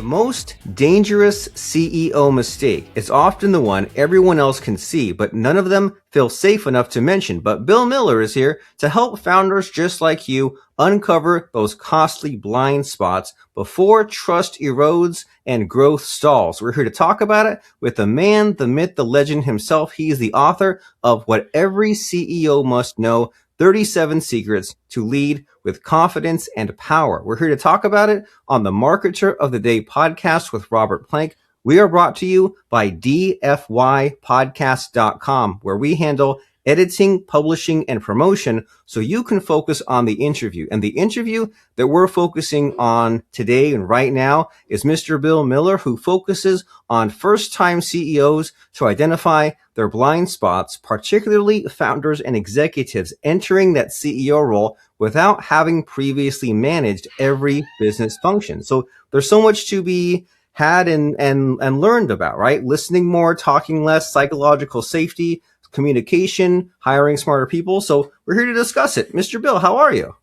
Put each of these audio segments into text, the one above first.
most dangerous CEO mistake is often the one everyone else can see, but none of them feel safe enough to mention. But Bill Miller is here to help founders just like you uncover those costly blind spots before trust erodes and growth stalls. We're here to talk about it with the man, the myth, the legend himself. He is the author of What Every CEO Must Know, 37 Secrets to Lead with Confidence and Power. We're here to talk about it on the Marketer of the Day podcast with Robert Plank. We are brought to you by dfypodcast.com, where we handle editing, publishing, and promotion so you can focus on the interview. And the interview that we're focusing on today and right now is Mr. Bill Miller, who focuses on first-time CEOs to identify their blind spots, particularly founders and executives entering that CEO role without having previously managed every business function. So there's so much to be had and learned about, right? Listening more, talking less, psychological safety, communication, hiring smarter people. So we're here to discuss it. Mr. Bill, how are you?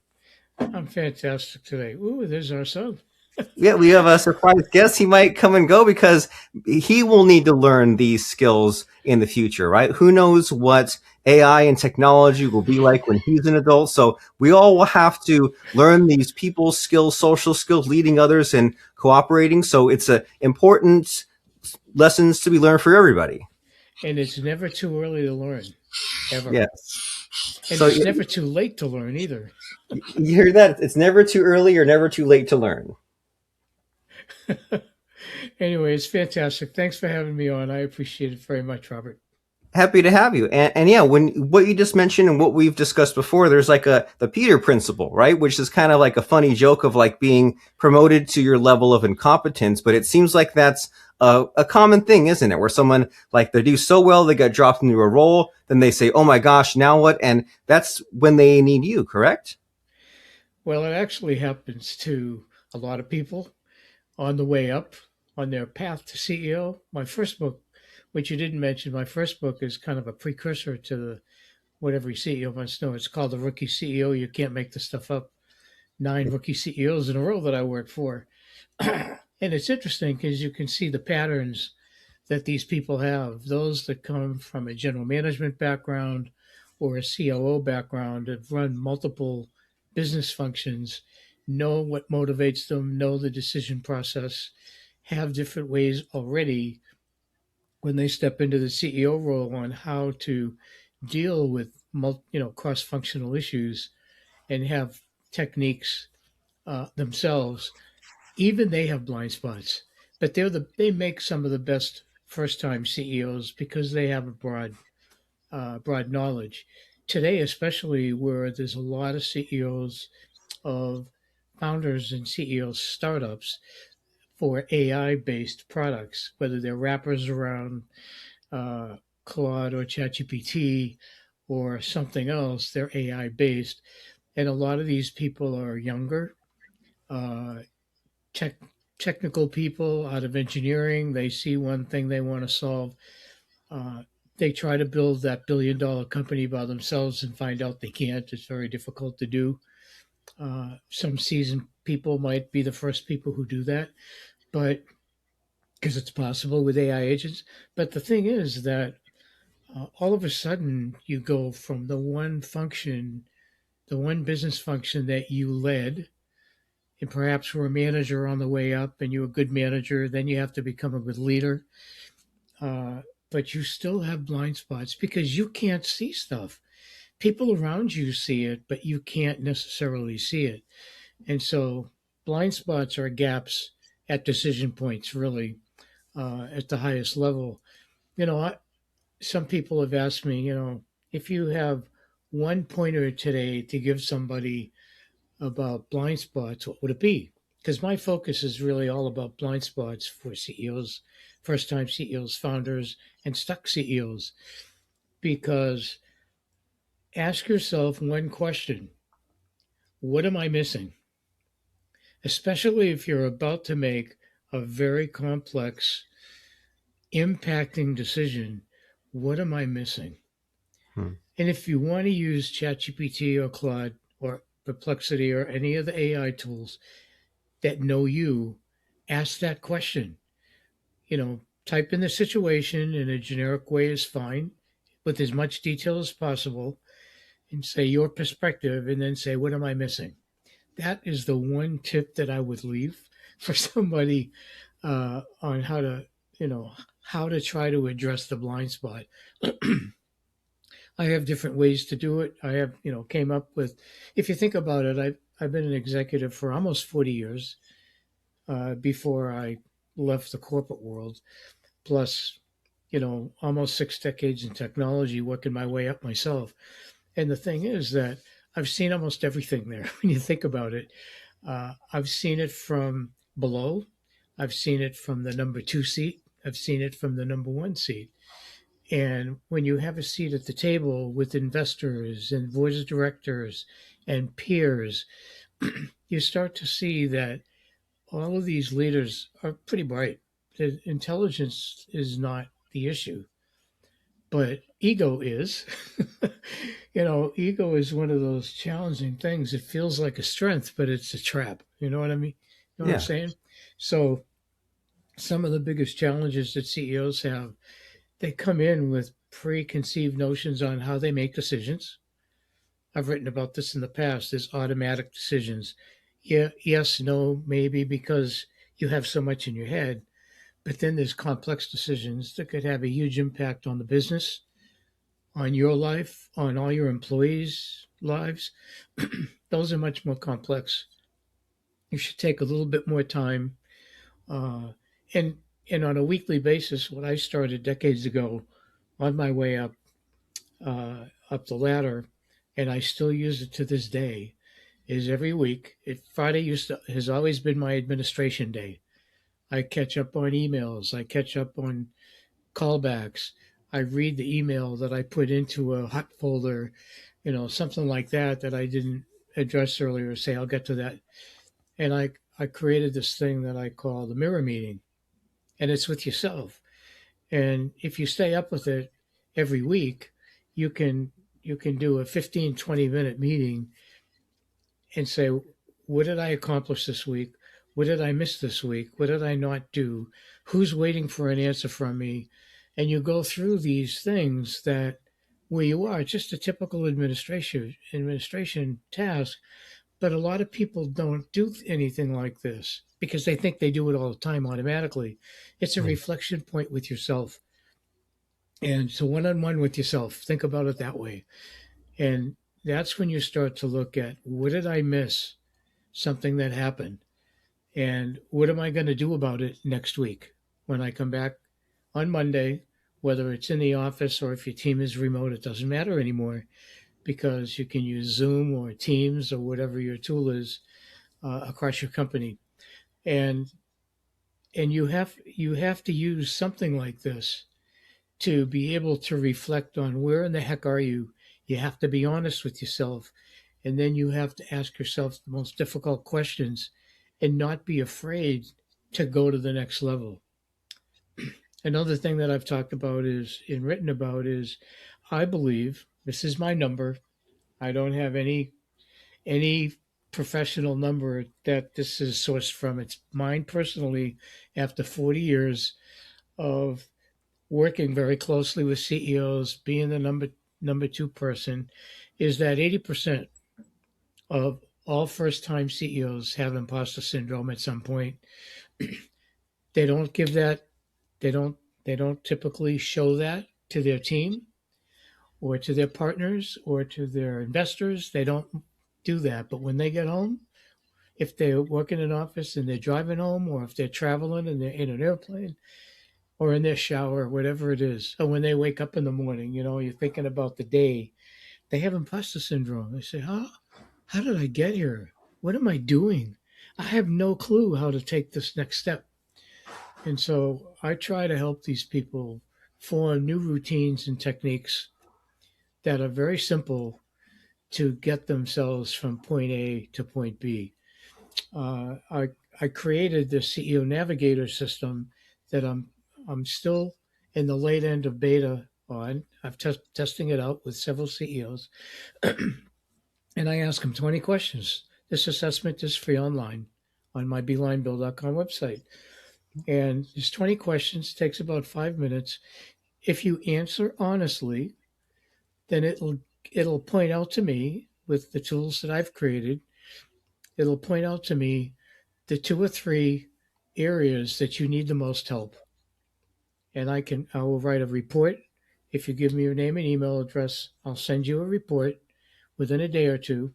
I'm fantastic today. Ooh, there's our son. Yeah, we have a surprise guest. He might come and go because he will need to learn these skills in the future, right? Who knows what AI and technology will be like when he's an adult. So we all will have to learn these people skills, social skills, leading others and cooperating. So it's a important lessons to be learned for everybody. And it's never too early to learn, ever. Yes. And So it's never too late to learn either. you hear that? It's never too early or never too late to learn. Anyway, it's fantastic. Thanks for having me on. I appreciate it very much, Robert. Happy to have you. And yeah, when what you just mentioned and what we've discussed before, there's like the Peter principle, right? Which is kind of like a funny joke of like being promoted to your level of incompetence. But it seems like that's a common thing, isn't it? Where someone like they do so well, they got dropped into a role, then they say, oh my gosh, now what? And that's when they need you, correct? Well, it actually happens to a lot of people on the way up on their path to CEO. My first book, which you didn't mention, my first book is kind of a precursor to the What Every CEO Must Know. It's called The Rookie CEO. You can't make this stuff up. 9 rookie CEOs in a row that I worked for. And it's interesting because you can see the patterns that these people have. Those that come from a general management background or a COO background have run multiple business functions, know what motivates them, know the decision process, have different ways already when they step into the CEO role on how to deal with cross-functional issues and have techniques themselves. Even they have blind spots, but they make some of the best first-time CEOs because they have a broad knowledge. Today, especially where there's a lot of CEOs of founders and CEOs startups for AI-based products, whether they're wrappers around uh, Claude or ChatGPT or something else, they're AI-based, and a lot of these people are younger. Uh, tech, Technical people out of engineering. They see one thing they want to solve. Uh, they try to build that billion-dollar company by themselves and find out they can't. It's very difficult to do. Some seasoned people might be the first people who do that, but because it's possible with AI agents. But the thing is that all of a sudden you go from the one function, the one business function that you led, and perhaps were a manager on the way up and you're a good manager, then you have to become a good leader. Uh, but you still have blind spots because you can't see stuff. People around you see it, but you can't necessarily see it. And so blind spots are gaps at decision points, really, at the highest level. You know, some people have asked me, if you have one pointer today to give somebody about blind spots, what would it be? Because my focus is really all about blind spots for CEOs, first time CEOs, founders, and stuck CEOs. Because ask yourself one question: what am I missing? Especially if you're about to make a very complex, impacting decision, what am I missing? Hmm. And if you want to use ChatGPT or Claude or Perplexity or any of the AI tools that know you, ask that question. You know, type in the situation in a generic way is fine, with as much detail as possible, and say your perspective, and then say, what am I missing? That is the one tip that I would leave for somebody on how to, you know, how to try to address the blind spot. I have different ways to do it. I have, came up with, if you think about it, I've been an executive for almost 40 years before I left the corporate world, plus, almost 6 decades in technology, working my way up myself. And the thing is that I've seen almost everything there when you think about it. I've seen it from below, I've seen it from the number two seat, I've seen it from the number one seat. And when you have a seat at the table with investors and boards of directors and peers, you start to see that all of these leaders are pretty bright. The intelligence is not the issue, but ego is. Ego is one of those challenging things. It feels like a strength, but it's a trap. You know what I mean? You know what I'm Yeah. saying? So, some of the biggest challenges that CEOs have, they come in with preconceived notions on how they make decisions. I've written about this in the past. There's automatic decisions. Yeah, yes, no, maybe, because you have so much in your head. But then there's complex decisions that could have a huge impact on the business, on your life, on all your employees' lives. Those are much more complex. You should take a little bit more time. Uh, and and on a weekly basis, what I started decades ago on my way up the ladder, and I still use it to this day, is every week. Friday has always been my administration day. I catch up on emails. I catch up on callbacks. I read the email that I put into a hot folder, something like that I didn't address earlier. Say I'll get to that, and I created this thing that I call the mirror meeting, and it's with yourself. And if you stay up with it every week, you can you can do a 15-20 minute meeting and say, what did I accomplish this week? What did I miss this week? What did I not do? Who's waiting for an answer from me? And you go through these things that where you are, just a typical administration task. But a lot of people don't do anything like this because they think they do it all the time automatically. It's a Right. reflection point with yourself. And so one on one with yourself, think about it that way. And that's when you start to look at what did I miss? Something that happened. And what am I going to do about it next week when I come back on Monday, whether it's in the office or if your team is remote, it doesn't matter anymore because you can use Zoom or Teams or whatever your tool is across your company. And you have to use something like this to be able to reflect on where in the heck are you. You have to be honest with yourself, and then you have to ask yourself the most difficult questions and not be afraid to go to the next level. Another thing that I've talked about is and written about is I believe this is my number. I don't have any professional number that this is sourced from. It's mine personally after 40 years of working very closely with CEOs, being the number two person, is that 80% of all first time CEOs have imposter syndrome at some point. They don't give that they don't they don't typically show that to their team or to their partners or to their investors. They don't do that. But when they get home, if they work in an office and they're driving home, or if they're traveling and they're in an airplane or in their shower, whatever it is, or when they wake up in the morning, you're thinking about the day, they have imposter syndrome. They say, how did I get here? What am I doing? I have no clue how to take this next step. And so I try to help these people form new routines and techniques that are very simple to get themselves from point A to point B. I created the CEO Navigator system that I'm still in the late end of beta on. I'm testing it out with several CEOs, and I ask them 20 questions. This assessment is free online. on my beelinebill.com website. And there's 20 questions, takes about 5 minutes. If you answer honestly, then it'll point out to me with the tools that I've created, it'll point out to me the two or three areas that you need the most help. And I will write a report. If you give me your name and email address, I'll send you a report within a day or two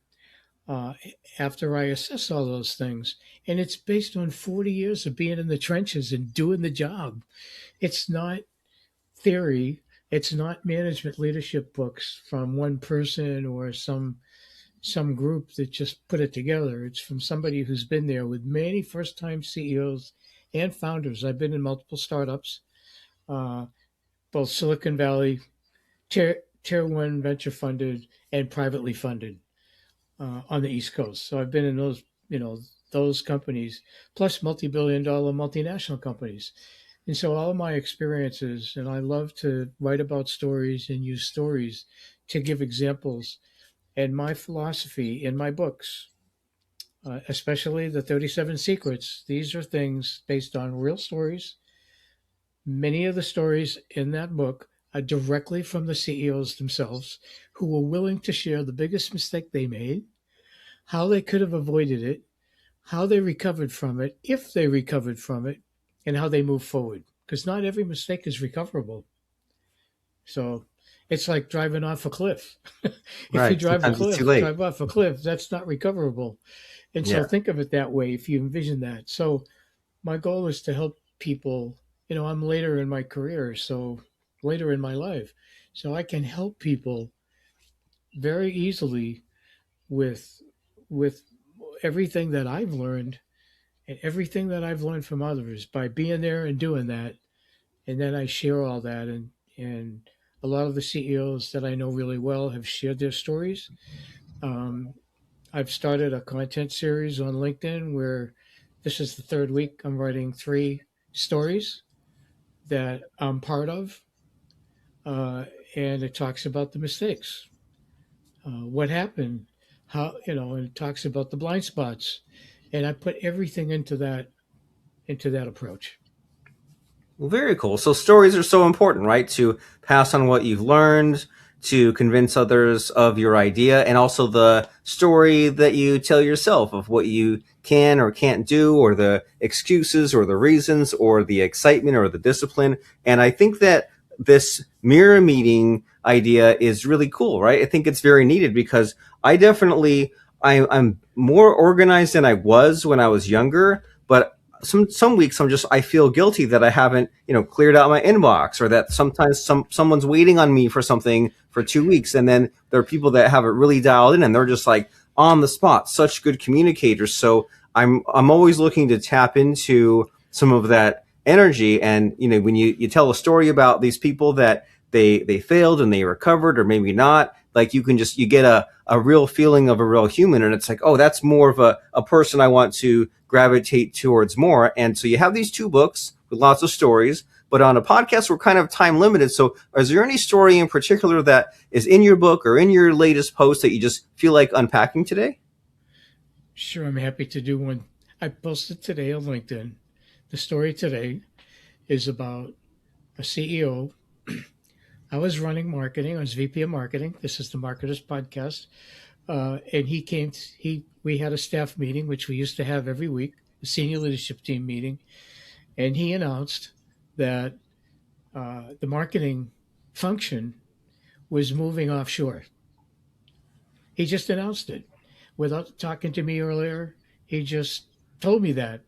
uh, after I assess all those things. And it's based on 40 years of being in the trenches and doing the job. It's not theory. It's not management leadership books from one person or some group that just put it together. It's from somebody who's been there with many first-time CEOs and founders. I've been in multiple startups, uh, both Silicon Valley, tier one venture funded and privately funded on the East Coast. So I've been in those companies, plus multi-billion-dollar multinational companies. And so all of my experiences, and I love to write about stories and use stories to give examples. And my philosophy in my books, especially the 37 Secrets, these are things based on real stories. Many of the stories in that book are directly from the CEOs themselves who were willing to share the biggest mistake they made, how they could have avoided it, how they recovered from it, if they recovered from it, and how they move forward. Because not every mistake is recoverable. So it's like driving off a cliff. If you Right. Sometimes it's too late. drive off a cliff, that's not recoverable. And so Yeah. think of it that way if you envision that. So my goal is to help people. I'm later in my career, so later in my life. So I can help people very easily with with everything that I've learned and everything that I've learned from others by being there and doing that. And then I share all that, and a lot of the CEOs that I know really well have shared their stories. Um, I've started a content series on LinkedIn where this is the third week I'm writing 3 stories that I'm part of, uh, and it talks about the mistakes, what happened, and it talks about the blind spots, and I put everything into that approach. Well, very cool. So stories are so important, right? To pass on what you've learned, to convince others of your idea, and also the story that you tell yourself of what you can or can't do, or the excuses or the reasons or the excitement or the discipline. And I think that this mirror meeting idea is really cool, right? I think it's very needed because I'm more organized than I was when I was younger, but some weeks I feel guilty that I haven't cleared out my inbox, or that sometimes someone's waiting on me for something for 2 weeks, and then there are people that have it really dialed in and they're just like on the spot, such good communicators. So I'm always looking to tap into some of that energy. And when you tell a story about these people that they failed and they recovered, or maybe not, like you get a real feeling of a real human, and it's like, oh, that's more of a person I want to gravitate towards more. And so you have these 2 books with lots of stories, but on a podcast we're kind of time limited. So is there any story in particular that is in your book or in your latest post that you just feel like unpacking today? Sure, I'm happy to do one. I posted today on LinkedIn. The story today is about a CEO. I was running marketing. I was VP of marketing. This is the Marketers Podcast. And we had a staff meeting, which we used to have every week, a senior leadership team meeting. And he announced that the marketing function was moving offshore. He just announced it without talking to me earlier. He just told me that.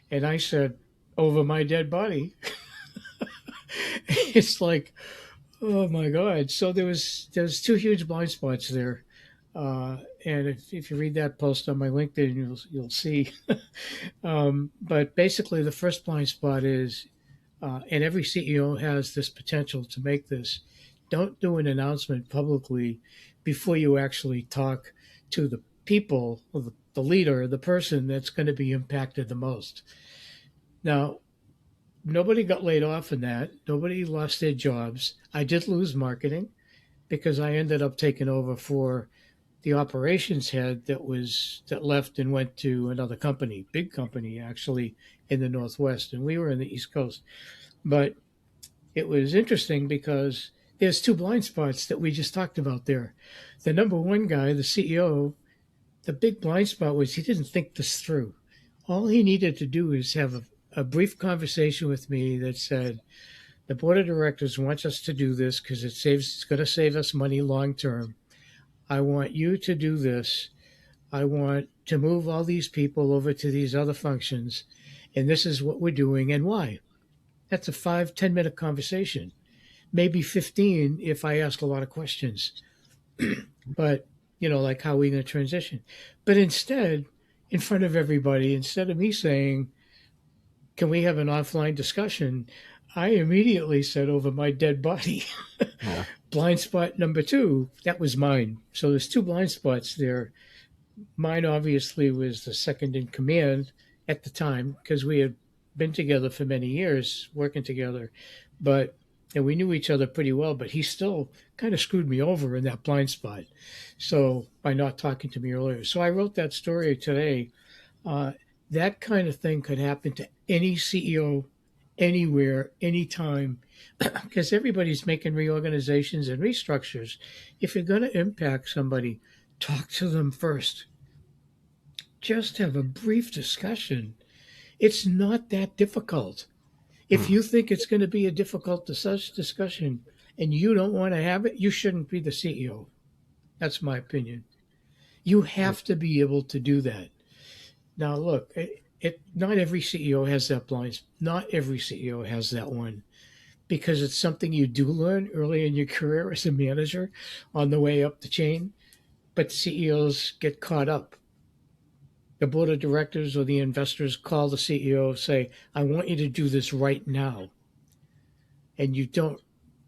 And I said, over my dead body. It's like, oh my God. So there's 2 huge blind spots there. And if you read that post on my LinkedIn, you'll see. But basically, the first blind spot is, and every CEO has this potential to make this. Don't do an announcement publicly before you actually talk to the people, or the leader, the person that's going to be impacted the most. Now, nobody got laid off in that. Nobody lost their jobs. I did lose marketing because I ended up taking over for the operations head that left and went to another company, big company actually in the Northwest, and we were in the East Coast. But it was interesting because there's two blind spots that we just talked about there. The number one guy, the CEO, the big blind spot was he didn't think this through. All he needed to do is have a brief conversation with me that said, the board of directors wants us to do this because it's going to save us money long term. I want you to do this. I want to move all these people over to these other functions, and this is what we're doing and why. That's a 5-10 minute conversation, maybe 15 if I ask a lot of questions. But like how are we going to transition? But instead, in front of everybody, instead of me saying, "Can we have an offline discussion?" I immediately said over my dead body, Yeah. blind spot number two, that was mine. So there's two blind spots there. Mine obviously was the second in command at the time because we had been together for many years, working together, but and we knew each other pretty well. But he still kind of screwed me over in that blind spot, so by not talking to me earlier. So I wrote that story today. Uh, that kind of thing could happen to any CEO, anywhere, anytime, because everybody's making reorganizations and restructures. If you're going to impact somebody, talk to them first. Just have a brief discussion. It's not that difficult. If Hmm. you think it's going to be a difficult discussion and you don't want to have it, you shouldn't be the CEO. That's my opinion. You have to be able to do that. Now, look, not every CEO has that blind. Not every CEO has that one because it's something you do learn early in your career as a manager on the way up the chain. But CEOs get caught up. The board of directors or the investors call the CEO, say, "I want you to do this right now," and you don't,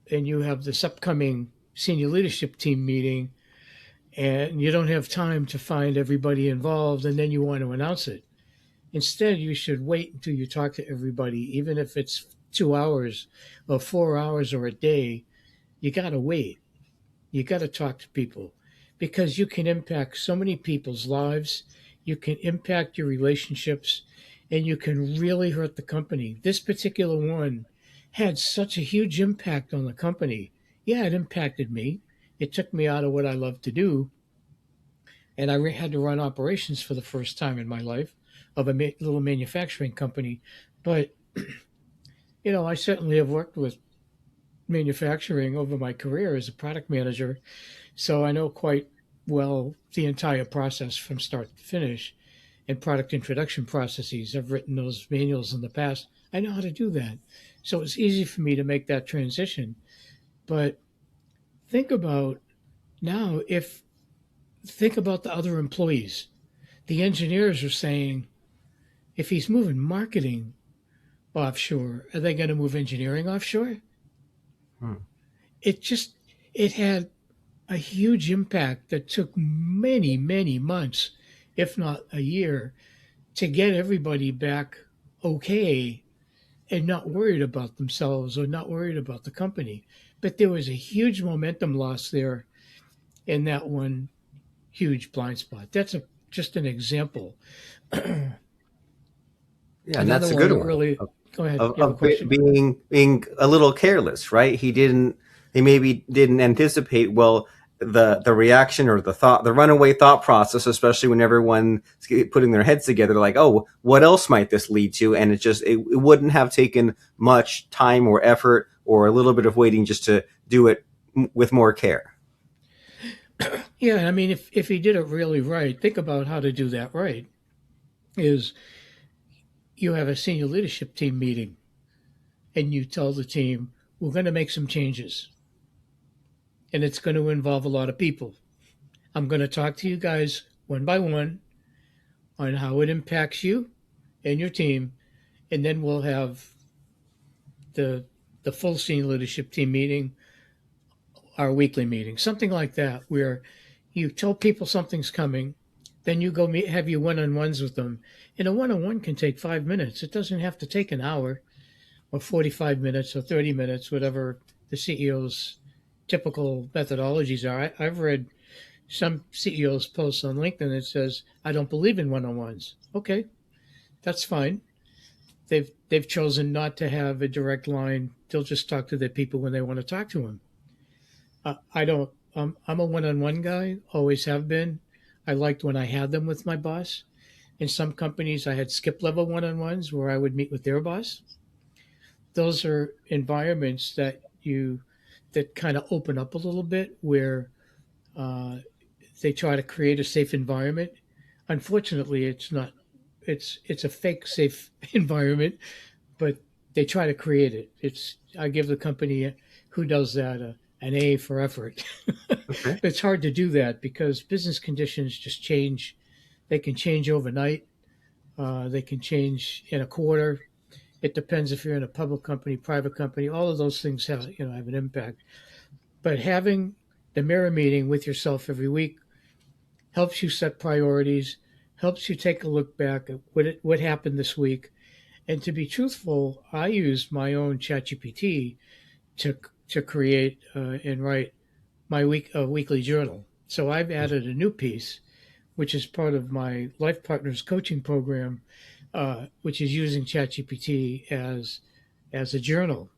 and you have this upcoming senior leadership team meeting, and you don't have time to find everybody involved, and then you want to announce it. Instead, you should wait until you talk to everybody, even if it's 2 hours or 4 hours or a day. You got to wait. You got to talk to people because you can impact so many people's lives. You can impact your relationships and you can really hurt the company. This particular one had such a huge impact on the company. Yeah, it impacted me. It took me out of what I love to do. And I had to run operations for the first time in my life of a little manufacturing company. But, I certainly have worked with manufacturing over my career as a product manager. So I know quite well the entire process from start to finish and product introduction processes. I've written those manuals in the past. I know how to do that. So it's easy for me to make that transition. But think about now if think about the other employees. The engineers are saying, if he's moving marketing offshore, are they going to move engineering offshore? Hmm. It just it had a huge impact that took many, many months, if not a year, to get everybody back okay and not worried about themselves or not worried about the company. But there was a huge momentum loss there in that one huge blind spot. That's just an example. Yeah, and Another that's a one good that one. really, go ahead. You have a Of question? being a little careless, right? He maybe didn't anticipate well the reaction or the thought, the runaway thought process, especially when everyone's putting their heads together, like, oh, what else might this lead to? And it wouldn't have taken much time or effort or a little bit of waiting just to do it with more care. Yeah, I mean, if he did it really right, think about how to do that right. Is you have a senior leadership team meeting and you tell the team, we're going to make some changes and it's going to involve a lot of people. I'm going to talk to you guys one by one on how it impacts you and your team, and then we'll have the the full senior leadership team meeting, our weekly meeting, something like that, where you tell people something's coming, then you go meet, have your one-on-ones with them, and a one-on-one can take 5 minutes. It doesn't have to take an hour or 45 minutes or 30 minutes, whatever the CEO's typical methodologies are. I've read Some CEOs post on LinkedIn that says, "I don't believe in one-on-ones." Okay, that's fine. They've chosen not to have a direct line. They'll just talk to their people when they want to talk to them. I don't. I'm a one-on-one guy. Always have been. I liked when I had them with my boss. In some companies, I had skip level one-on-ones where I would meet with their boss. Those are environments that kind of open up a little bit where uh, they try to create a safe environment. Unfortunately, it's not. It's a fake safe environment, but they try to create it. It's I give the company who does that an A for effort. Okay. It's hard to do that because business conditions just change. They can change overnight. They can change in a quarter. It depends if you're in a public company, private company. All of those things have an impact. But having the mirror meeting with yourself every week helps you set priorities, helps you take a look back at what happened this week. And to be truthful, I use my own ChatGPT to to create and write my weekly journal. So I've added a new piece, which is part of my life partners coaching program, which is using ChatGPT as a journal.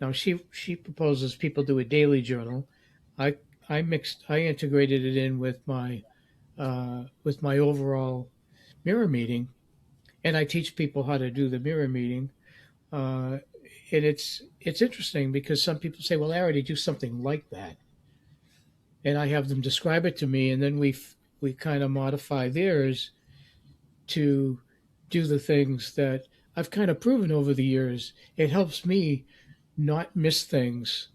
Now she proposes people do a daily journal. I I integrated it in with my overall mirror meeting, and I teach people how to do the mirror meeting. Uh, and it's interesting because some people say, "Well, I already do something like that," and I have them describe it to me, and then we kind of modify theirs to do the things that I've kind of proven over the years. It helps me not miss things.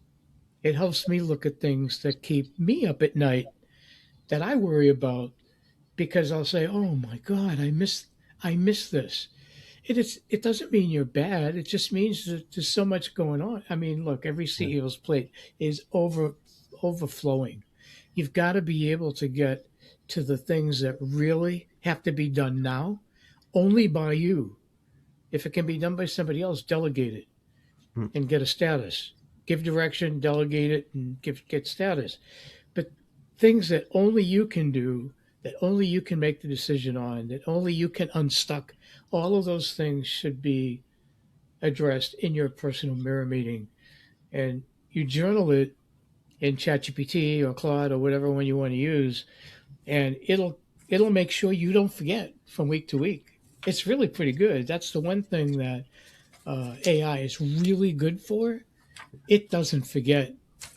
It helps me look at things that keep me up at night that I worry about because I'll say, "Oh my God, I miss this." It doesn't mean you're bad. It just means that there's so much going on. I mean, look, every Yeah. CEO's plate is overflowing. You've got to be able to get to the things that really have to be done now, only by you. If it can be done by somebody else, delegate it Mm. and get a status. Give direction, delegate it, and get status. But things that only you can do, that only you can make the decision on, that only you can unstuck, all of those things should be addressed in your personal mirror meeting. And you journal it in ChatGPT or Claude or whatever one you want to use, and it'll make sure you don't forget from week to week. It's really pretty good. That's the one thing that AI is really good for. It doesn't forget, Yeah.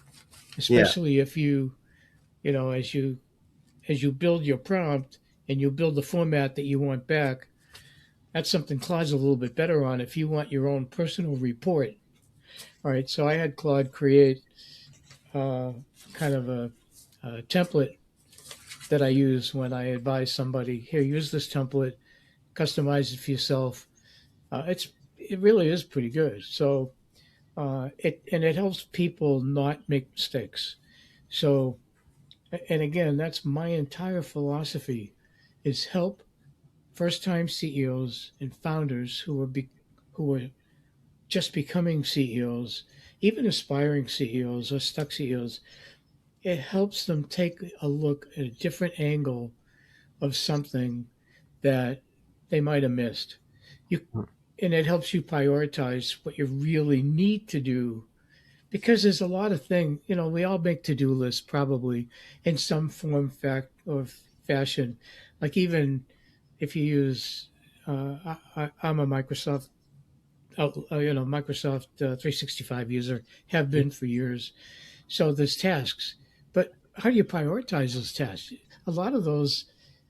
especially if as you build your prompt and you build the format that you want back. That's something Claude's a little bit better on if you want your own personal report. All right, so I had Claude create uh, kind of a template that I use when I advise somebody. Here, use this template, customize it for yourself. It really is pretty good. So it helps people not make mistakes. So and again, that's my entire philosophy is help first time CEOs and founders who are just becoming CEOs, even aspiring CEOs or stuck CEOs. It helps them take a look at a different angle of something that they might have missed. You Mm. and it helps you prioritize what you really need to do because there's a lot of things. We all make to-do lists probably in some form fact or fashion. Like even if you use I'm a Microsoft 365 user, have been for years. So there's tasks, but how do you prioritize those tasks? A lot of those,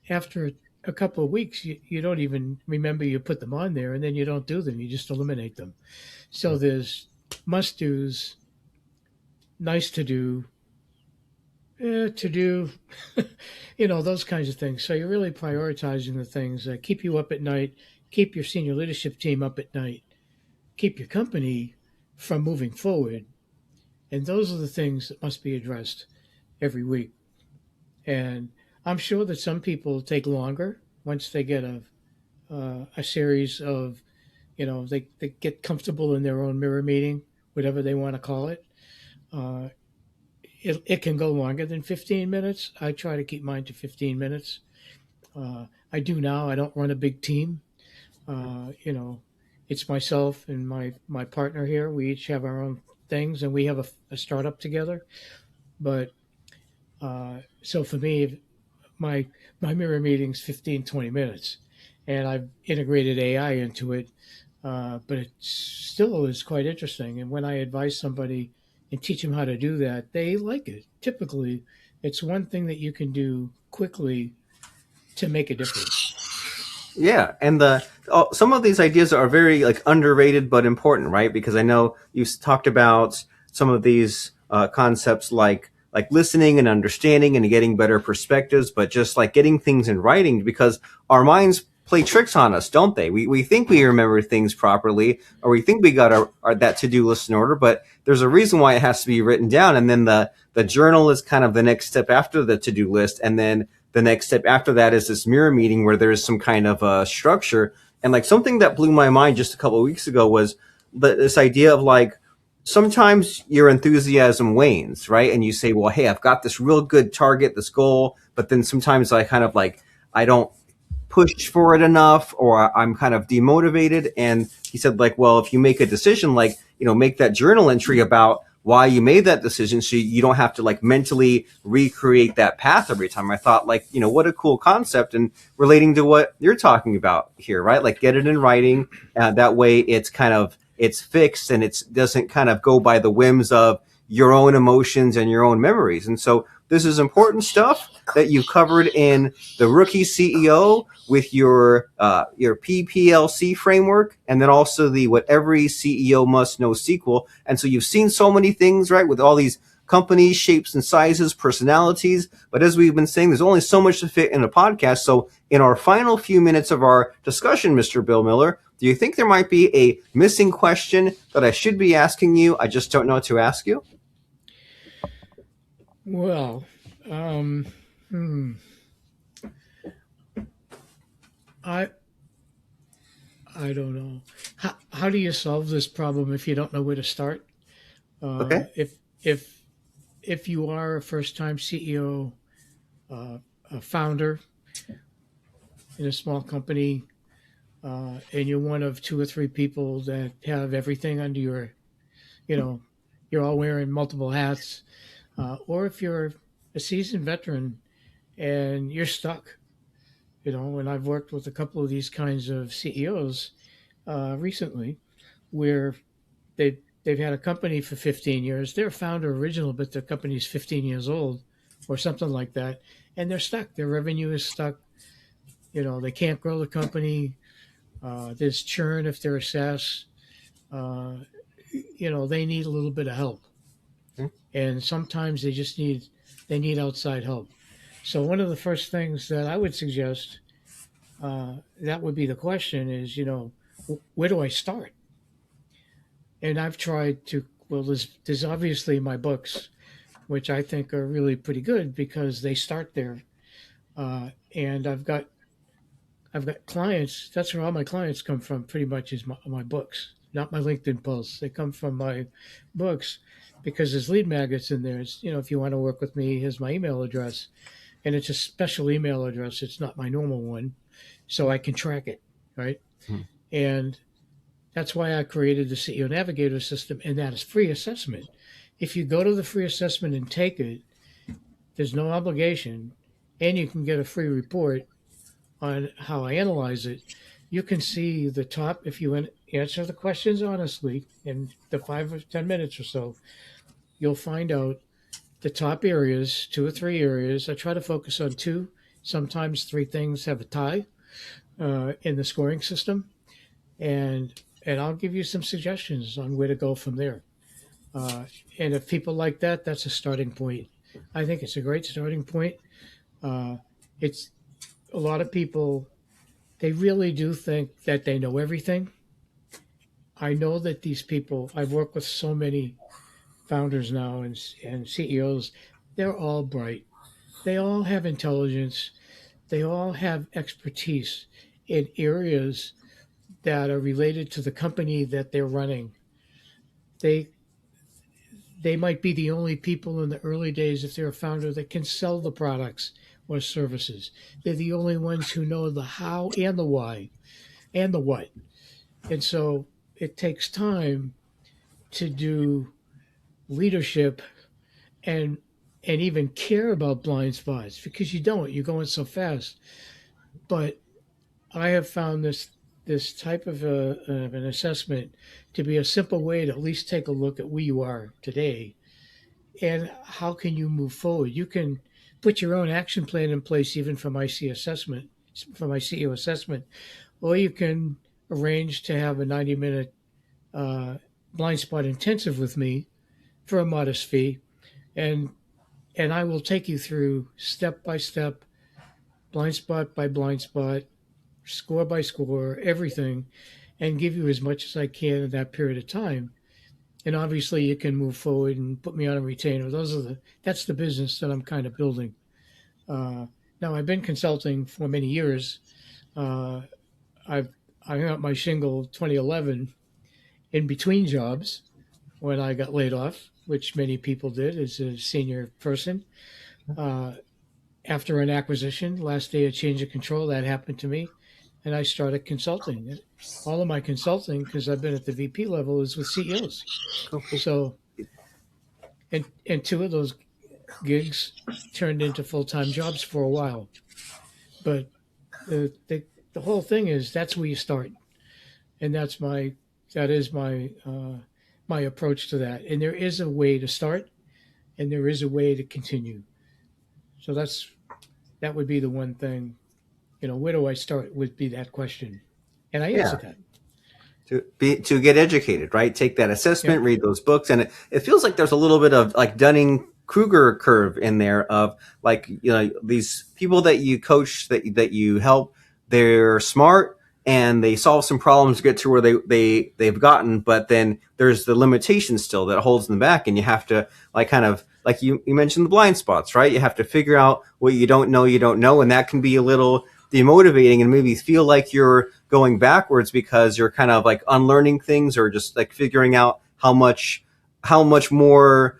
after a couple of weeks, you don't even remember you put them on there, and then you don't do them. You just eliminate them. So there's must dos, nice to do, those kinds of things. So you're really prioritizing the things that keep you up at night, keep your senior leadership team up at night, keep your company from moving forward. And those are the things that must be addressed every week. And I'm sure that some people take longer once they get a series of, they get comfortable in their own mirror meeting, whatever they want to call it. Uh, it can go longer than 15 minutes. I try to keep mine to 15 minutes. I do now. I don't run a big team. You know, it's myself and my partner here. We each have our own things, and we have a startup together. But so for me, my my mirror meeting's 15 20 minutes, and I've integrated AI into it. But it still is quite interesting. And when I advise somebody and teach them how to do that, they like it. Typically, it's one thing that you can do quickly to make a difference. Yeah, and some of these ideas are very like underrated but important, right? Because I know you talked about some of these concepts like listening and understanding and getting better perspectives, but just like getting things in writing because our minds play tricks on us, don't they? We think we remember things properly, or we think we got our that to do list in order, but there's a reason why it has to be written down, and then the journal is kind of the next step after the to do list, and then the next step after that is this mirror meeting where there's some kind of structure. And like something that blew my mind just a couple of weeks ago was this idea of like sometimes your enthusiasm wanes, right? And you say, well, hey, I've got this real good target, this goal, but then sometimes I kind of like I don't push for it enough or I'm kind of demotivated. And he said, like, well, if you make a decision, like, make that journal entry about why you made that decision so you don't have to like mentally recreate that path every time. I thought, like, what a cool concept, and relating to what you're talking about here, right? Like get it in writing. That way it's fixed and it doesn't kind of go by the whims of your own emotions and your own memories. And so this is important stuff that you covered in the Rookie CEO with your PPLC framework, and then also the What Every CEO Must Know sequel. And so you've seen so many things, right, with all these companies, shapes and sizes, personalities. But as we've been saying, there's only so much to fit in a podcast. So in our final few minutes of our discussion, Mr. Bill Miller, do you think there might be a missing question that I should be asking you? I just don't know what to ask you. Well, um, hmm, I I don't know. How do you solve this problem if you don't know where to start? Okay. If if if you are a first time CEO, a founder in a small company, and you're one of two or three people that have everything under your, you know, you're all wearing multiple hats, or if you're a seasoned veteran and you're stuck, and I've worked with a couple of these kinds of CEOs recently where they've had a company for 15 years. They're founder original, but their company's 15 years old or something like that, and they're stuck. Their revenue is stuck. They can't grow the company. There's churn if they're a SaaS. Uh, they need a little bit of help, and sometimes they need outside help. So one of the first things that I would suggest, that would be the question is, where do I start? And I've tried to. Well, there's obviously my books, which I think are really pretty good because they start there. And I've got clients. That's where all my clients come from. Pretty much is my books, not my LinkedIn posts. They come from my books because there's lead magnets in there. It's, if you want to work with me, here's my email address, and it's a special email address. It's not my normal one, so I can track it, right? Hmm. And that's why I created the CEO Navigator system, and that is free assessment. If you go to the free assessment and take it, there's no obligation, and you can get a free report on how I analyze it. You can see the top, if you answer the questions honestly in the 5 or 10 minutes or so, you'll find out the top areas, two or three areas. I try to focus on two. Sometimes three things have a tie in the scoring system, and I'll give you some suggestions on where to go from there. Uh, and if people like that, that's a starting point. I think it's a great starting point. Uh, it's a lot of people, they really do think that they know everything. I know that these people, I've worked with so many founders now and CEOs, they're all bright. They all have intelligence. They all have expertise in areas that are related to the company that they're running. They they might be the only people in the early days, if they're a founder, that can sell the products or services. They're the only ones who know the how and the why and the what. And so it takes time to do leadership and even care about blind spots, because you don't. You're going so fast. But I have found this type of an assessment to be a simple way to at least take a look at where you are today and how can you move forward. You can put your own action plan in place, even for my CEO assessment, or you can arrange to have a 90-minute uh, blind spot intensive with me for a modest fee, and I will take you through step by step, blind spot by blind spot, score by score, everything, and give you as much as I can in that period of time. And obviously, you can move forward and put me on a retainer. That's the business that I'm kind of building. Uh, Now, I've been consulting for many years. Uh, I've I hung up my shingle 2011 in between jobs when I got laid off, which many people did as a senior person. Uh, After an acquisition, last day of change of control, that happened to me, and I started consulting. All of my consulting, because I've been at the VP level, is with CEOs. So, and two of those gigs turned into full time jobs for a while. But the whole thing is that's where you start, and that is my approach to that. And there is a way to start, and there is a way to continue. So that would be the one thing. Where do I start? Would be that question, and I Yeah. answered that. To get educated, right? Take that Yeah, assessment, read those books, and it feels like there's a little bit of like Dunning Kruger curve in there of like these people that you coach that you help. They're smart and they solve some problems to get to where they've gotten, but then there's the limitation still that holds them back, and you have to like kind of like you mentioned the blind spots, right? You have to figure out what you don't know, and that can be a little demotivating and maybe feel like you're going backwards because you're kind of like unlearning things or just like figuring out how much more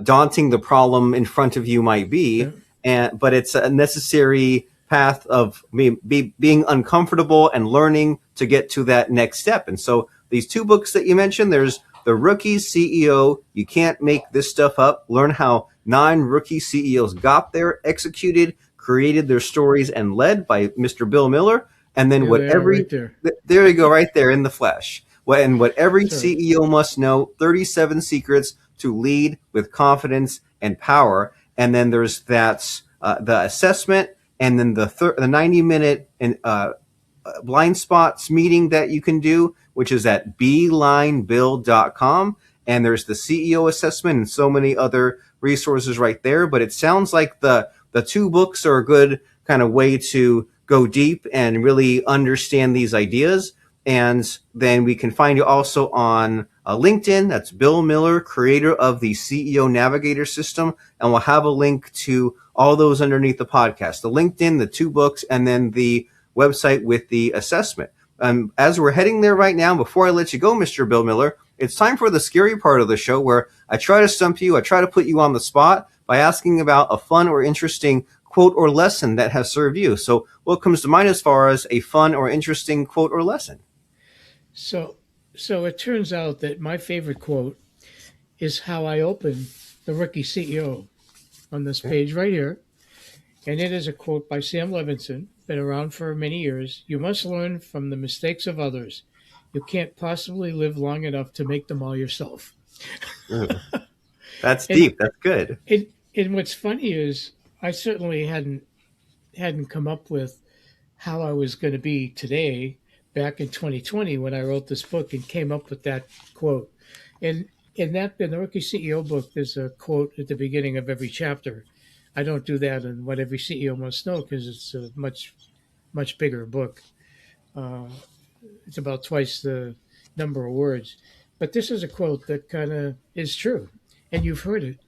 daunting the problem in front of you might be. yeah, And but it's a necessary path of being uncomfortable and learning to get to that next step. And so these two books that you mentioned, there's the Rookie CEO. You can't make this stuff up. Learn how 9 rookie CEOs got there, executed, created their stories, and led by Mr. Bill Miller. And then there what they are, every right there. there you go, right there in the flesh. What every That's right. CEO must know: 37 secrets to lead with confidence and power. And then there's the assessment, and then the 90-minute and blind spots meeting that you can do, which is at beelinebuild.com. And there's the CEO assessment and so many other resources right there. But it sounds like the two books are a good kind of way to go deep and really understand these ideas. And then we can find you also on LinkedIn. That's Bill Miller, creator of the CEO Navigator system. And we'll have a link to all those underneath the podcast: the LinkedIn, the two books, and then the website with the assessment. As we're heading there right now, before I let you go, Mr. Bill Miller, it's time for the scary part of the show where I try to stump you. I try to put you on the spot by asking about a fun or interesting quote or lesson that has served you. So what comes to mind as far as a fun or interesting quote or lesson? So so it turns out that my favorite quote is how I open the Rookie CEO on this Okay. page right here. And it is a quote by Sam Levinson, been around for many years. You must learn from the mistakes of others. You can't possibly live long enough to make them all yourself. Ooh, that's And deep. That's good. and what's funny is I certainly hadn't come up with how I was going to be today back in 2020 when I wrote this book and came up with that quote. And in the Rookie CEO book, there's a quote at the beginning of every chapter. I don't do that in what every CEO must know because it's a much bigger book. Uh, it's about twice the number of words. But this is a quote that kind of is true, and you've heard it.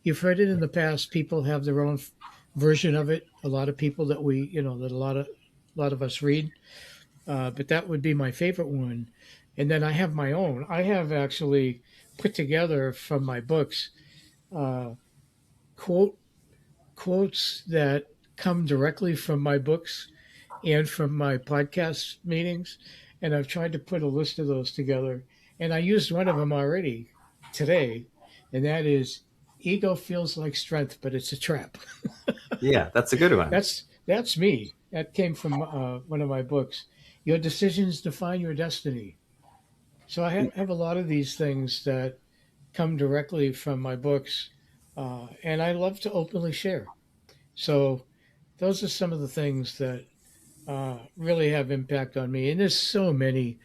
You've heard it in the past. People have their own version of it. A lot of people that that a lot of us read. But that would be my favorite one. And then I have my own. I have actually put together from my books uh, quote quotes that come directly from my books and from my podcast meetings, and I've tried to put a list of those together. And I used one of them already today, and that is ego feels like strength, but it's a trap. Yeah, that's a good one. That's me. That came from one of my books. Your decisions define your destiny. So I have a lot of these things that come directly from my books, and I love to openly share. So those are some of the things that really have impact on me. And there's so many,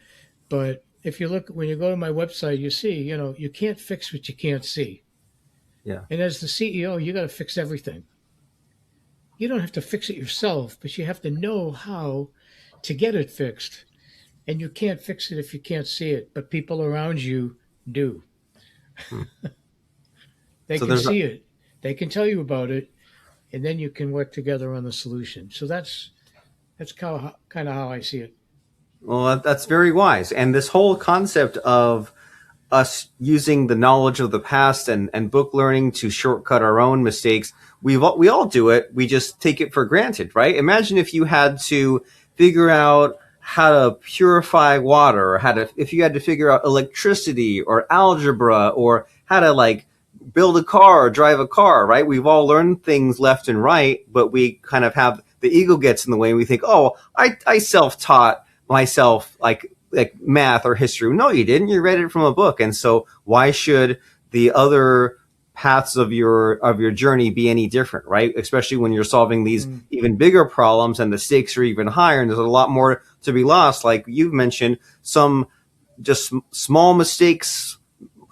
but if you look when you go to my website, you see, you can't fix what you can't see. Yeah. And as the CEO, you got to fix everything. You don't have to fix it yourself, but you have to know how to get it fixed. And you can't fix it if you can't see it, but people around you do. Hmm. They So can there's see it, they can tell you about it, and then you can work together on the solution. So that's kind of how I see it. well, that's very wise. And this whole concept of us using the knowledge of the past and book learning to shortcut our own mistakes, we all do it. We just take it for granted, right? Imagine if you had to figure out how to purify water, or if you had to figure out electricity or algebra, or how to like build a car or drive a car, right? We've all learned things left and right, but we kind of have the ego gets in the way and we think, oh, I self-taught myself like math or history. No, you didn't. You read it from a book. And so why should the other paths of your journey be any different, right? Especially when you're solving these Mm. even bigger problems and the stakes are even higher and there's a lot more to be lost. Like you've mentioned, some just small mistakes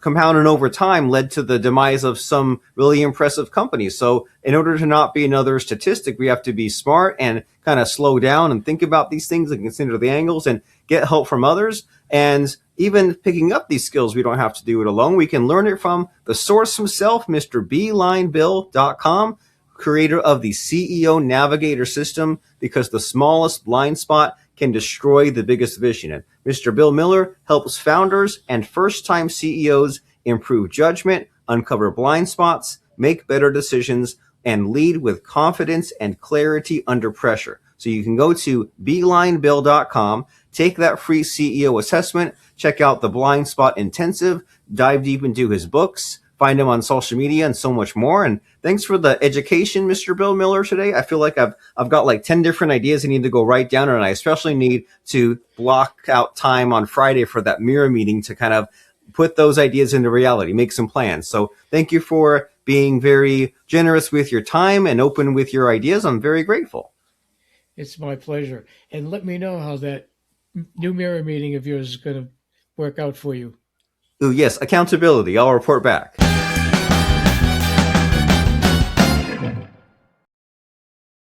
compounded over time led to the demise of some really impressive companies. So in order to not be another statistic, we have to be smart and kind of slow down and think about these things and consider the angles and get help from others. And even picking up these skills, we don't have to do it alone. We can learn it from the source himself, Mr. BeelineBill.com, creator of the CEO Navigator system, because the smallest blind spot can destroy the biggest vision. And Mr. Bill Miller helps founders and first-time CEOs improve judgment, uncover blind spots, make better decisions, and lead with confidence and clarity under pressure. So you can go to BeelineBill.com, take that free CEO assessment, check out the Blind Spot Intensive, dive deep into his books, find him on social media and so much more. And thanks for the education, Mr. Bill Miller, today. I feel like I've got like 10 different ideas I need to go write down, and I especially need to block out time on Friday for that mirror meeting to kind of put those ideas into reality, make some plans. So thank you for being very generous with your time and open with your ideas. I'm very grateful. It's my pleasure. And let me know how that new mirror meeting of yours is going to work out for you. Ooh, yes, accountability. I'll report back.